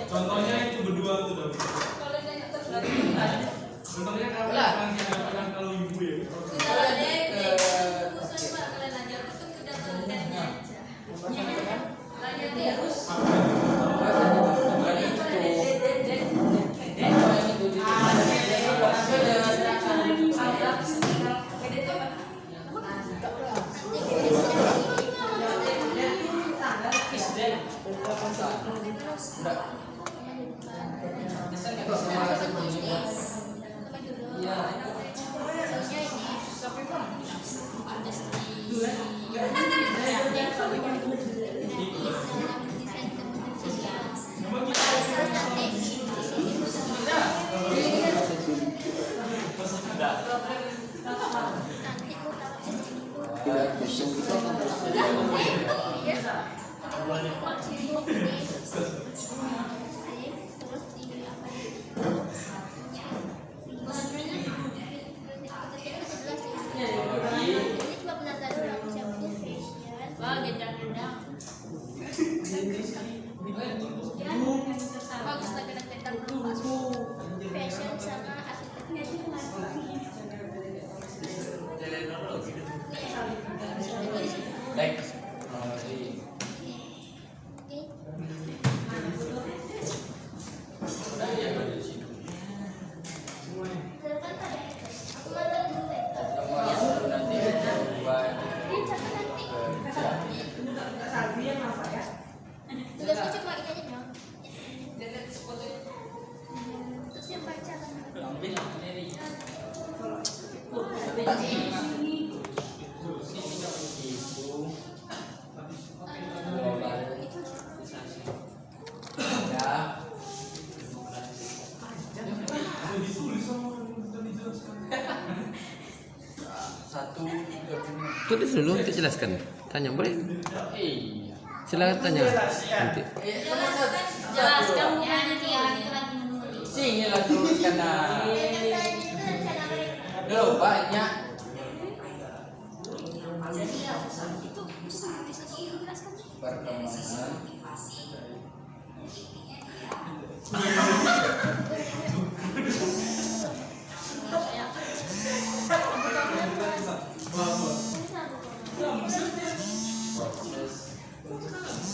Contohnya itu berdua tuh dong. Contohnya kalau ibu ya. Tulis dulu untuk jelaskan. Tanya boleh? Silakan tanya nanti. Jelaskan bukan nanti menulis. Sini lah tuliskan. Loh banyak. Perkembangan.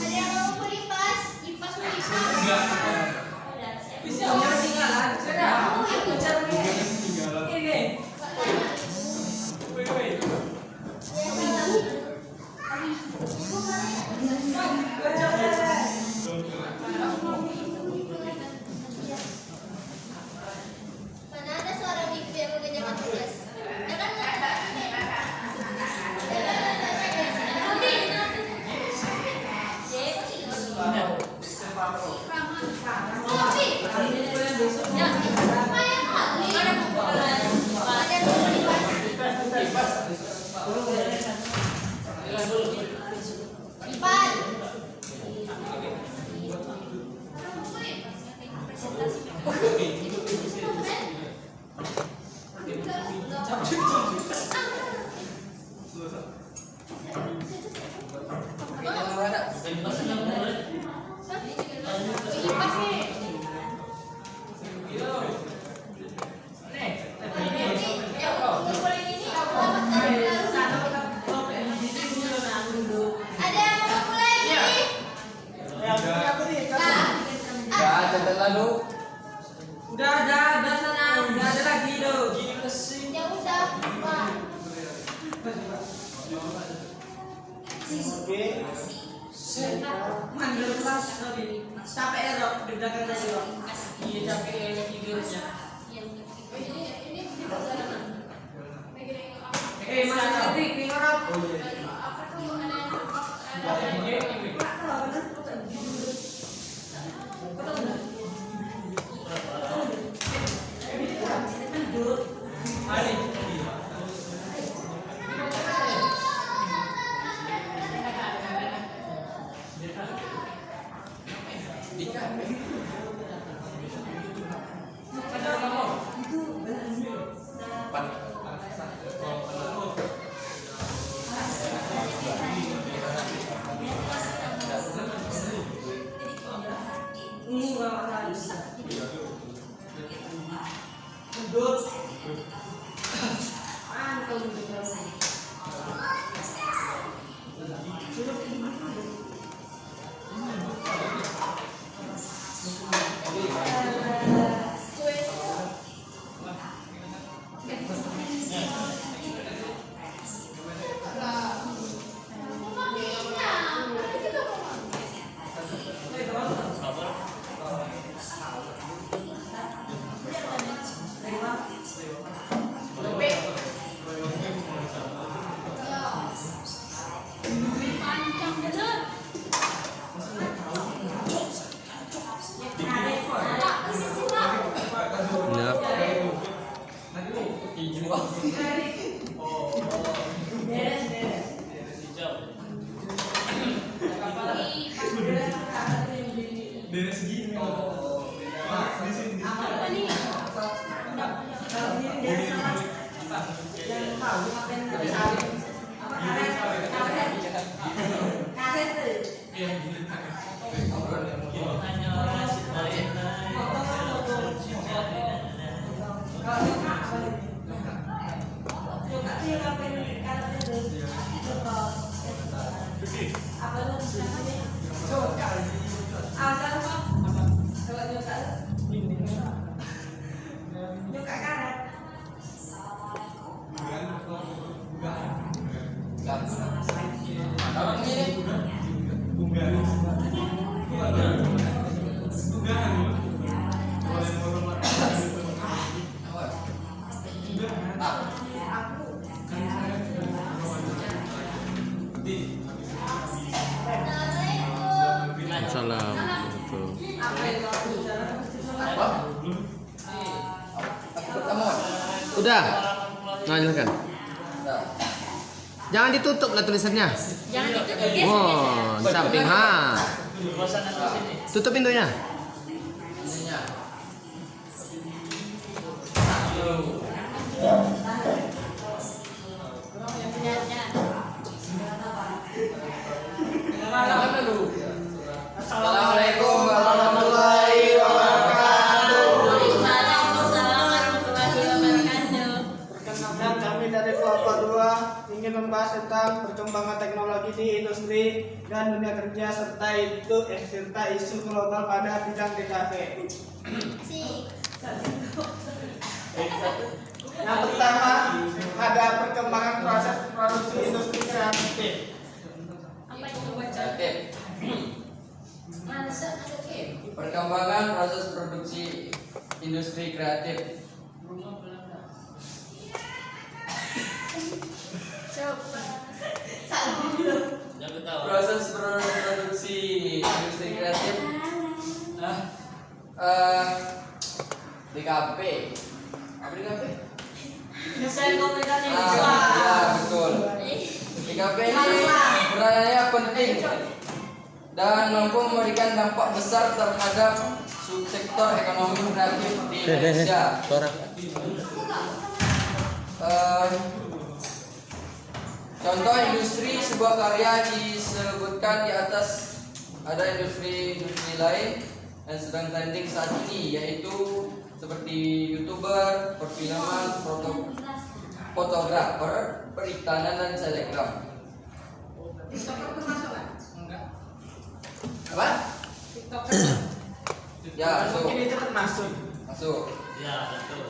Ada yang mau kulipas? Kipas kulipas. Bisa tinggalan. ini. Mana ada suara bibi yang mengerjakan tugas? Ya kan? Lalu udah ada sana, nggak ada lagi loh. Ya udah, Pak. Mandor kelas tadi. Capek ya dok, di belakang tadi dok. Iya capek ya tidurnya. Mas Hendrik, pinggir Dari segini. Di sini. Apa nih? Salam. Udah. Nah, silakan. Jangan ditutup lah tulisannya. Jangan ditutup ya. Oh, di samping ha. Tutup pintunya. Assalamualaikum warahmatullahi wabarakatuh. Waalaikumsalam warahmatullahi wabarakatuh. Perkenalkan, kami dari Kelompok 2 ingin membahas tentang perkembangan teknologi di industri dan dunia kerja serta isu global pada bidang DKV. Yang pertama, ada perkembangan proses produksi industri kreatif. Apa itu? Oke. Perkembangan proses produksi industri kreatif. Coba. Proses produksi industri kreatif. DKP. Apa DKP? Desain komunikasi Ya visual. betul. DKP ini perannya penting dan mampu memberikan dampak besar terhadap subsektor ekonomi kreatif di Indonesia. Contoh industri sebuah karya disebutkan di atas. Ada industri lain yang sedang trending saat ini, yaitu seperti YouTuber, perfilman, fotografer, periklanan dan selebgram. TikToker termasuk kan? Apa? TikToker. Ya, masuk. Mungkin itu termasuk. Masuk. Ya, betul.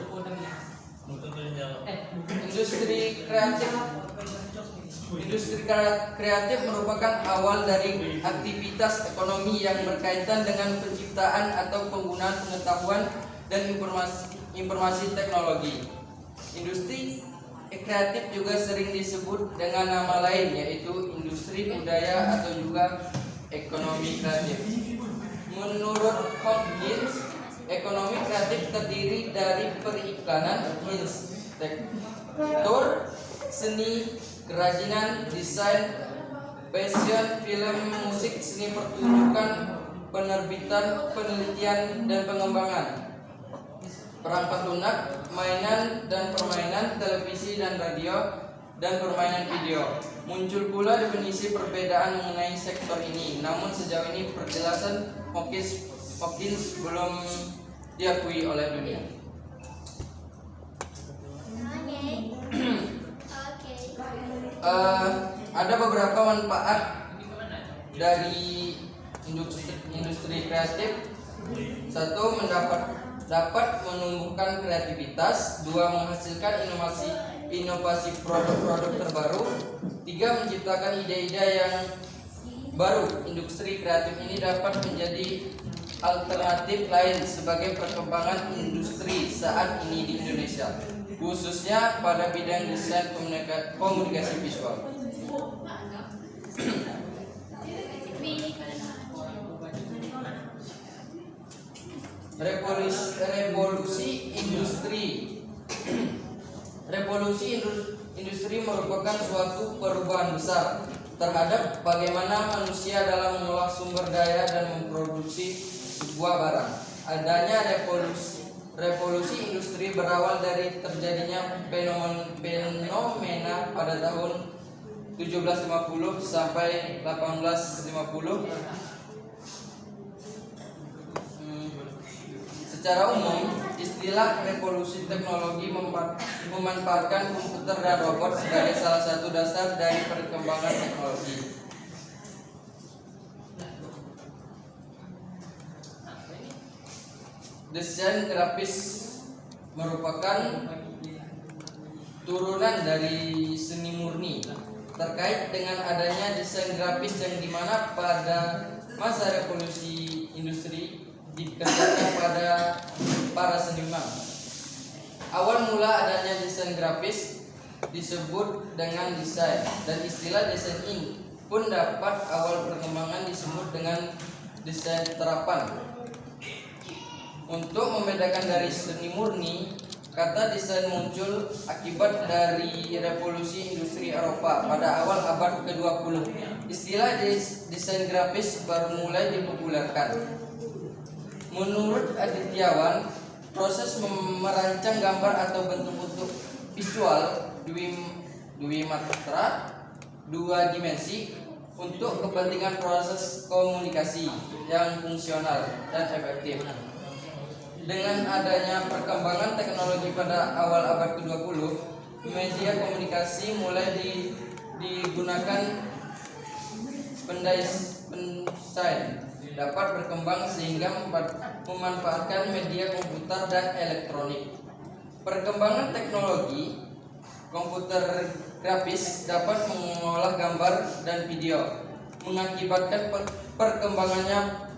Industri kreatif merupakan awal dari aktivitas ekonomi yang berkaitan dengan penciptaan atau penggunaan pengetahuan dan informasi teknologi. Industri kreatif juga sering disebut dengan nama lain, yaitu industri budaya atau juga ekonomi kreatif. Menurut Hopkins, ekonomi kreatif terdiri dari periklanan, arsitektur, seni, kerajinan, desain, fashion, film, musik, seni pertunjukan, penerbitan, penelitian, dan pengembangan, perangkat lunak, mainan dan permainan, televisi dan radio, dan permainan video. Muncul pula definisi perbedaan mengenai sektor ini, namun sejauh ini perjelasan Hopkins belum diakui oleh dunia. ada beberapa manfaat dari industri kreatif. Satu, dapat menumbuhkan kreativitas. Dua, menghasilkan inovasi produk-produk terbaru. Tiga, menciptakan ide-ide yang baru. Industri kreatif ini dapat menjadi alternatif lain sebagai perkembangan industri saat ini di Indonesia, khususnya pada bidang desain komunikasi visual. Revolusi industri merupakan suatu perubahan besar terhadap bagaimana manusia dalam mengolah sumber daya dan memproduksi sebuah barang. Adanya revolusi industri berawal dari terjadinya fenomena pada tahun 1750 sampai 1850. Secara umum, istilah revolusi teknologi memanfaatkan komputer dan robot sebagai salah satu dasar dari perkembangan teknologi. Desain grafis merupakan turunan dari seni murni. Terkait dengan adanya desain grafis yang dimana pada masa revolusi industri dikerjakan pada para seniman. Awal mula adanya desain grafis disebut dengan desain, dan istilah desain ini pun dapat awal perkembangan disebut dengan desain terapan. Untuk membedakan dari seni murni, kata desain muncul akibat dari revolusi industri Eropa pada awal abad ke-20. Istilah desain grafis baru mulai dipopulerkan. Menurut Adityawan, proses merancang gambar atau bentuk-bentuk visual dua dimensi untuk kepentingan proses komunikasi yang fungsional dan efektif. Dengan adanya perkembangan teknologi pada awal abad ke-20, media komunikasi mulai digunakan. Pendesain dapat berkembang sehingga memanfaatkan media komputer dan elektronik. Perkembangan teknologi komputer grafis dapat mengolah gambar dan video, mengakibatkan perkembangannya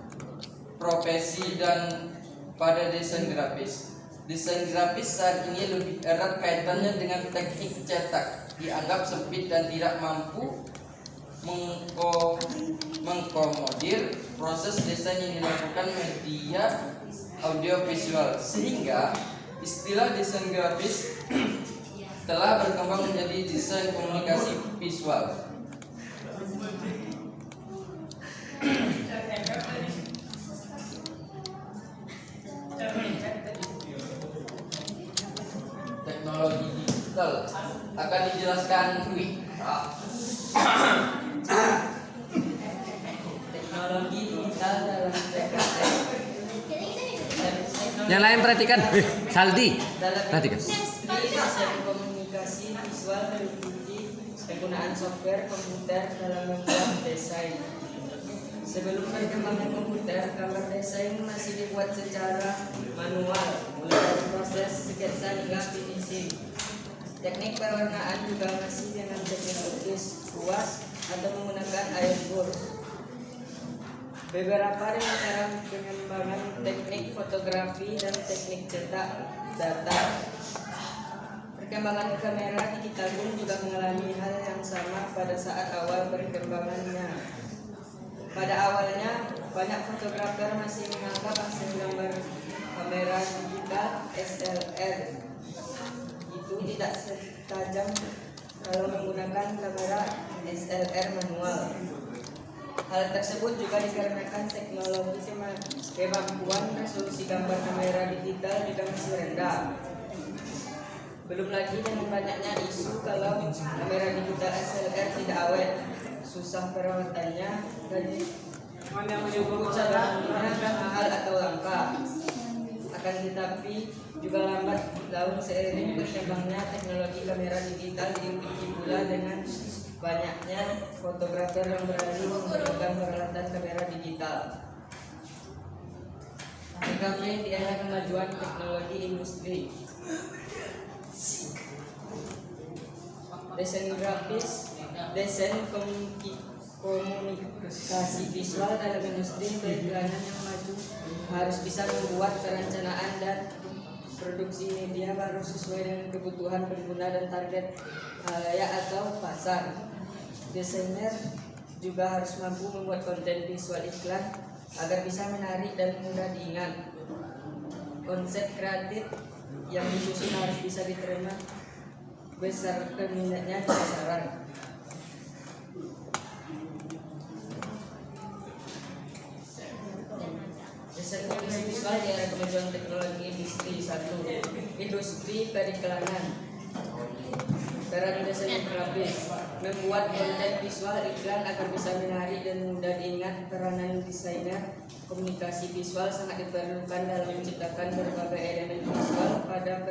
profesi dan pada desain grafis. Desain grafis saat ini lebih erat kaitannya dengan teknik cetak, dianggap sempit dan tidak mampu mengkomodir proses desain yang dilakukan media audiovisual, sehingga istilah desain grafis telah berkembang menjadi desain komunikasi visual. Teknologi digital akan dijelaskan Dwi. Teknologi digital dalam PKT. Yang lain perhatikan. Saldi. Perhatikan. Industri desain komunikasi visual meliputi penggunaan software komputer dalam membuat desain. Sebelum perkembangan komputer, gambar desain masih dibuat secara manual, mulai dari proses sketsa hingga finishing. Teknik pewarnaan juga masih dengan teknik lukis, kuas, atau menggunakan airbrush. Beberapa di antara pengembangan teknik fotografi dan teknik cetak data. Perkembangan kamera digital pun juga mengalami hal yang sama pada saat awal perkembangannya. Pada awalnya, banyak fotografer masih menganggap hasil gambar kamera digital SLR itu tidak setajam kalau menggunakan kamera SLR manual. Hal tersebut juga dikarenakan teknologi kemampuan resolusi gambar kamera digital juga masih rendah. Belum lagi dengan banyaknya isu kalau kamera digital SLR tidak awet, susah perawatannya, dan Mana yang menyebut cadangannya mahal atau langka. akan tetapi juga lambat laun seiring berkembangnya teknologi kamera digital diikuti pula dengan banyaknya fotografer yang beralih menggunakan peralatan kamera digital. TKP di era kemajuan teknologi industri. Desain grafis, desain komunikasi visual dalam industri periklanan yang maju harus bisa membuat perencanaan dan produksi media baru sesuai dengan kebutuhan pengguna dan target halayak atau pasar. Desainer juga harus mampu membuat konten visual iklan agar bisa menarik dan mudah diingat. Konsep kreatif yang disusun harus bisa diterima berdasarkan minatnya di pasaran. Desain visual di era kemajuan teknologi industri. 1. Industri periklanan. Peran desain grafis membuat konten visual iklan agar bisa menarik dan mudah diingat. Peranan desainer komunikasi visual sangat diperlukan dalam menciptakan berbagai elemen visual pada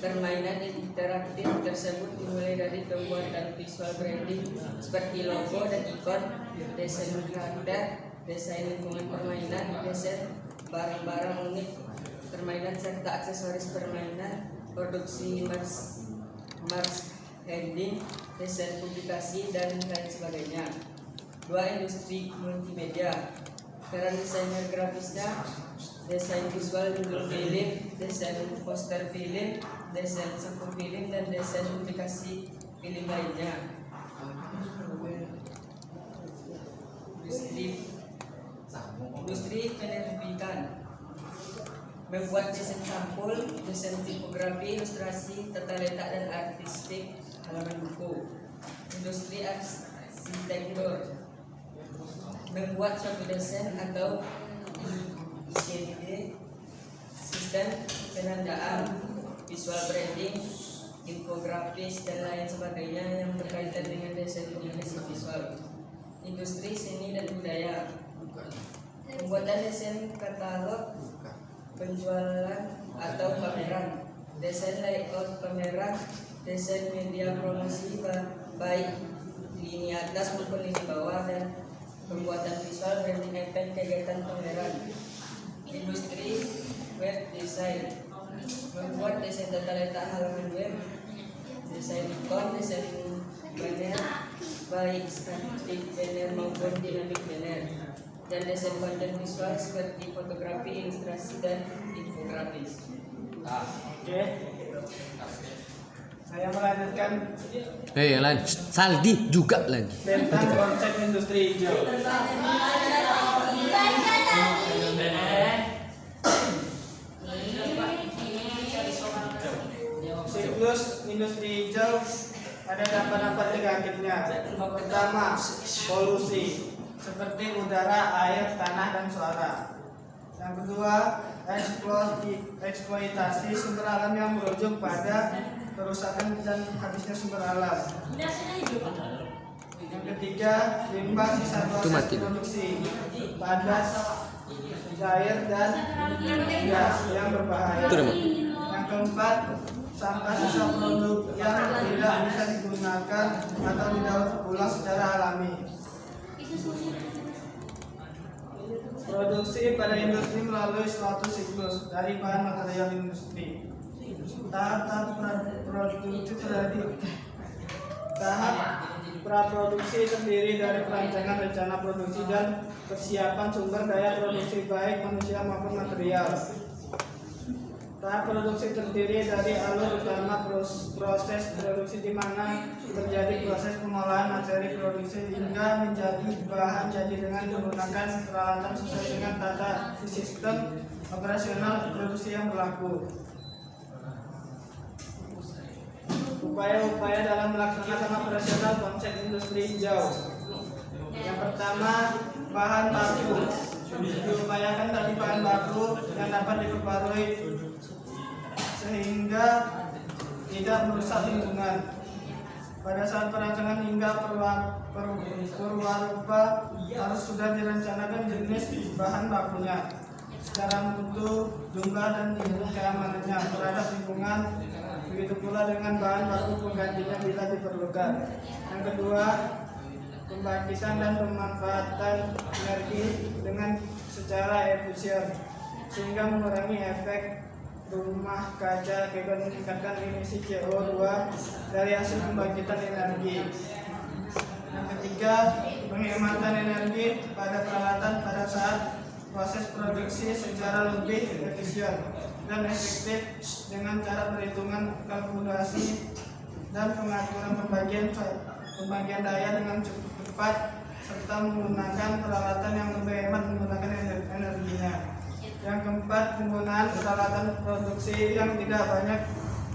permainan interaktif tersebut, dimulai dari pembuatan visual branding seperti logo dan ikon, desain karakter, desain lingkungan permainan, desain barang-barang unik permainan serta aksesoris permainan, produksi marketing, desain publikasi dan lain sebagainya. 2. Industri multimedia. Peran desainer grafisnya desain visual judul film, desain poster film, desain saku film, dan desain publikasi film lainnya. Industri penerbitan membuat desain sampul, desain tipografi, ilustrasi, tata letak dan artistik halaman buku. Industri arsitektur membuat suatu desain atau ICD, sistem penandaan, visual branding, infografis dan lain sebagainya yang berkaitan dengan desain komunikasi visual. Industri seni dan budaya pembuatan desain katalog, penjualan atau pameran, desain layout pameran, desain media promosi baik lini atas maupun lini bawah, dan pembuatan visual branding event kegiatan pameran. Industri web design membuat desain tata letak halaman web, desain ikon, desain banner baik static banner maupun dinamik banner, dan desain konten visual seperti fotografi, ilustrasi, dan infografis. Oke. Saya melanjutkan Yang lain. Saldi juga lagi. tentang konsep industri hijau. Siklus industri hijau ada dampak-dampak negatifnya. Pertama, polusi seperti udara, air, tanah, dan suara. Yang kedua, eksploitasi sumber alam yang berujung pada kerusakan dan habisnya sumber alam. Yang ketiga, limbah sisa proses produksi, padat, cair, dan gas yang berbahaya. Yang keempat, sampah sisa produk yang tidak bisa digunakan atau didaur ulang secara alami. Produksi pada industri melalui suatu siklus dari bahan material industri. Tahap praproduksi terdiri dari perancangan rencana produksi dan persiapan sumber daya produksi baik manusia maupun material. Tahap produksi terdiri dari alur utama proses produksi di mana terjadi proses pengolahan materi produksi hingga menjadi bahan jadi dengan menggunakan peralatan sesuai dengan tata sistem operasional produksi yang berlaku. Upaya-upaya dalam melaksanakan operasional konsep industri hijau. Yang pertama, bahan baku. Diupayakan dari bahan baku yang dapat diperbarui sehingga tidak merusak lingkungan. Pada saat perancangan hingga perwarupa harus sudah direncanakan jenis bahan bakunya. secara mutu, jumlah dan tingkat keamanannya terhadap lingkungan. Begitu pula dengan bahan baku penggantinya bila diperlukan. Yang kedua, pembangkitan dan pemanfaatan energi dengan secara efisien sehingga mengurangi efek rumah kaca dengan meningkatkan emisi CO2 dari hasil pembangkitan energi. Yang ketiga, penghematan energi pada peralatan pada saat proses produksi secara lebih efisien dan efektif dengan cara perhitungan kalkulasi dan pengaturan pembagian daya dengan cepat serta menggunakan peralatan yang lebih hemat menggunakan energinya. Yang keempat, penggunaan peralatan produksi yang tidak banyak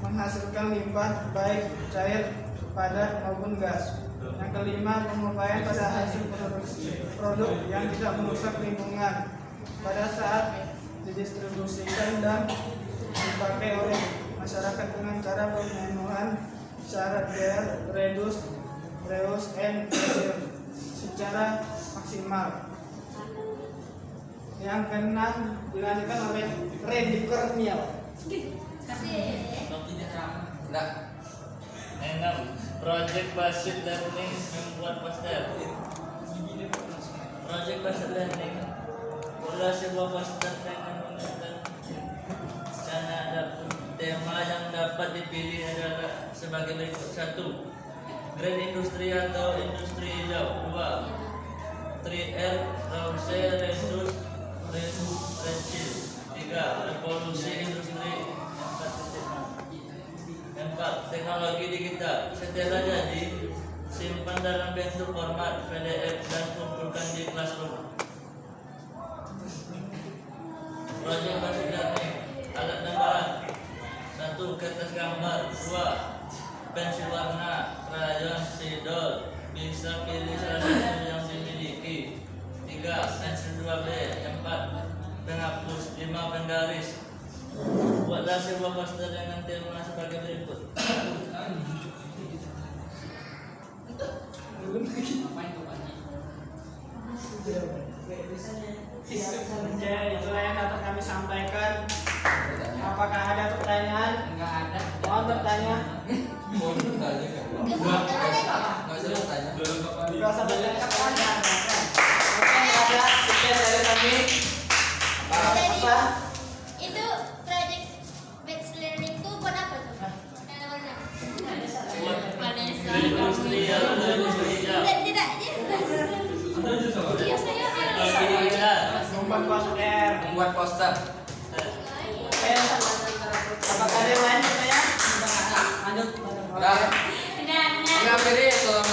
menghasilkan limbah baik cair, padat maupun gas. Yang kelima, pengupayaan pada hasil produk yang tidak merusak lingkungan pada saat didistribusikan dan dipakai oleh masyarakat dengan cara pemenuhan syarat reduce, reuse, and recycle secara maksimal. Yang keenam dilanjutkan oleh Randy Cornel. Nah, 6. Project based learning membuat poster. Project based learning adalah sebuah poster dengan menggunakan tema yang dapat dipilih adalah sebagai berikut: 1. Green industri atau industri hijau. 2. 3R Rause Reduce Recycle. 3. Revolusi industri 4. Teknologi digital. Setelah jadi, simpan dalam bentuk format PDF dan kumpulkan di Classroom. Project based learning. Alat dan bahan: 1. Kertas gambar. 2. Pensil warna, krayon, spidol. Bisa pilih salah satu yang dimiliki. 3. Pensil 2B. 4. Penghapus. 5. Penggaris. Buatlah sebuah poster dengan tema sebagai berikut. Oke, itulah yang dapat kami sampaikan. Apakah ada pertanyaan? enggak ada. Mohon bertanya. Mau bertanya enggak? Enggak usah bertanya. Tidak usah bertanya. Oke, ada. Sekian dari kami. Apa? Itu project based learning tuh buat apa tuh? Yang mana? Vanessa. Industri atau industri hijau. Tidak, iya saya Membuat poster. Membuat poster. Oke. Apakah ada yang lain pertanyaan? Lanjut. Dah. Mengakhiri, assalamualaikum.